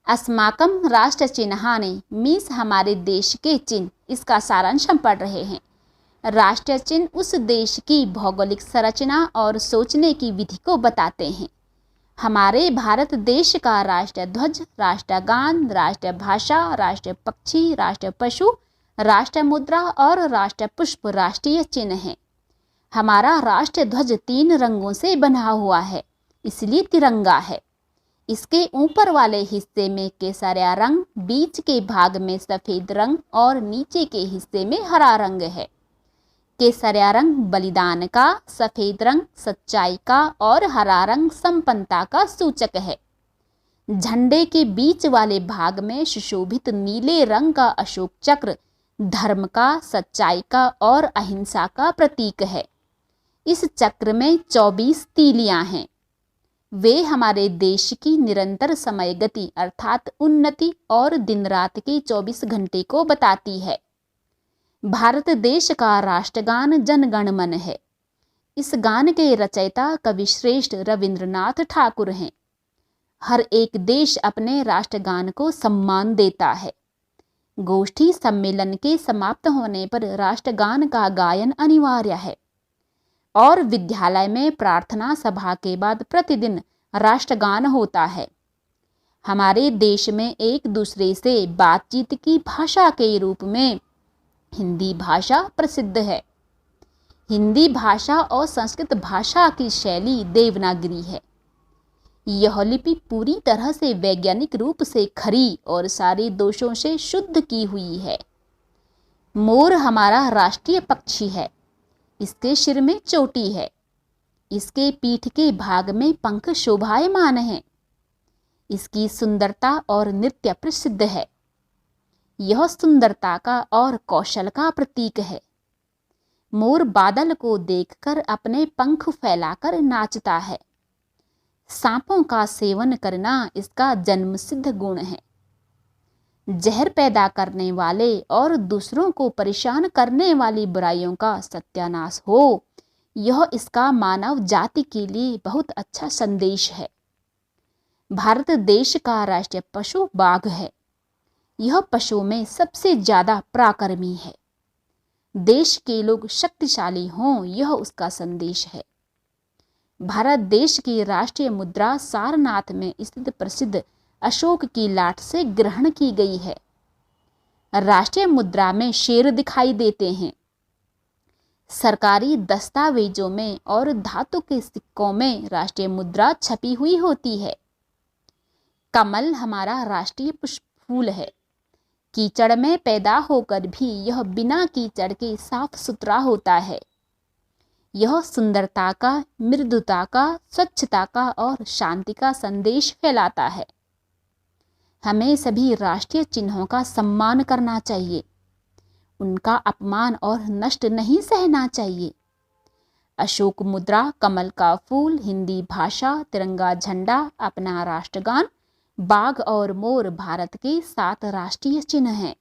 अस्माकं राष्ट्र चिन्हानि मीन्स हमारे देश के चिन्ह। इसका सारांश हम पढ़ रहे हैं। राष्ट्रीय चिन्ह उस देश की भौगोलिक संरचना और सोचने की विधि को बताते हैं। हमारे भारत देश का राष्ट्रीय ध्वज, राष्ट्रगान, राष्ट्रीय भाषा, राष्ट्रीय पक्षी, राष्ट्रीय पशु, राष्ट्रीय मुद्रा और राष्ट्रीय पुष्प राष्ट्रीय चिन्ह हैं। हमारा राष्ट्रीय ध्वज 3 रंगों से बना हुआ है, इसलिए तिरंगा है। इसके ऊपर वाले हिस्से में केसरिया रंग, बीच के भाग में सफ़ेद रंग और नीचे के हिस्से में हरा रंग है। केसरिया रंग बलिदान का, सफ़ेद रंग सच्चाई का और हरा रंग संपन्नता का सूचक है। झंडे के बीच वाले भाग में सुशोभित नीले रंग का अशोक चक्र धर्म का, सच्चाई का और अहिंसा का प्रतीक है। इस चक्र में 24 तीलियां हैं। वे हमारे देश की निरंतर समय गति अर्थात उन्नति और दिन रात के 24 घंटे को बताती है। भारत देश का राष्ट्रगान जन गण मन है। इस गान के रचयिता कवि श्रेष्ठ रविंद्रनाथ ठाकुर हैं। हर एक देश अपने राष्ट्रगान को सम्मान देता है। गोष्ठी सम्मेलन के समाप्त होने पर राष्ट्रगान का गायन अनिवार्य है और विद्यालय में प्रार्थना सभा के बाद प्रतिदिन राष्ट्रगान होता है। हमारे देश में एक दूसरे से बातचीत की भाषा के रूप में हिंदी भाषा प्रसिद्ध है। हिंदी भाषा और संस्कृत भाषा की शैली देवनागरी है। यह लिपि पूरी तरह से वैज्ञानिक रूप से खरी और सारे दोषों से शुद्ध की हुई है। मोर हमारा राष्ट्रीय पक्षी है। इसके सिर में चोटी है। इसके पीठ के भाग में पंख शोभायमान हैं। इसकी सुंदरता और नृत्य प्रसिद्ध है। यह सुंदरता का और कौशल का प्रतीक है। मोर बादल को देखकर अपने पंख फैलाकर नाचता है। सांपों का सेवन करना इसका जन्मसिद्ध गुण है। जहर पैदा करने वाले और दूसरों को परेशान करने वाली बुराइयों का सत्यानाश हो, यह इसका मानव जाति के लिए बहुत अच्छा संदेश है। भारत देश का राष्ट्रीय पशु बाघ है। यह पशुओं में सबसे ज़्यादा पराक्रमी है। देश के लोग शक्तिशाली हों, यह उसका संदेश है। भारत देश की राष्ट्रीय मुद्रा सारनाथ में स्थित प्रसिद्ध अशोक की लाट से ग्रहण की गई है। राष्ट्रीय मुद्रा में शेर दिखाई देते हैं। सरकारी दस्तावेजों में और धातु के सिक्कों में राष्ट्रीय मुद्रा छपी हुई होती है। कमल हमारा राष्ट्रीय पुष्प फूल है। कीचड़ में पैदा होकर भी यह बिना कीचड़ के साफ सुथरा होता है। यह सुंदरता का, मृदुता का, स्वच्छता का और शांति का संदेश फैलाता है। हमें सभी राष्ट्रीय चिन्हों का सम्मान करना चाहिए। उनका अपमान और नष्ट नहीं सहना चाहिए। अशोक मुद्रा, कमल का फूल, हिंदी भाषा, तिरंगा झंडा, अपना राष्ट्रगान, बाघ और मोर भारत के 7 राष्ट्रीय चिन्ह हैं।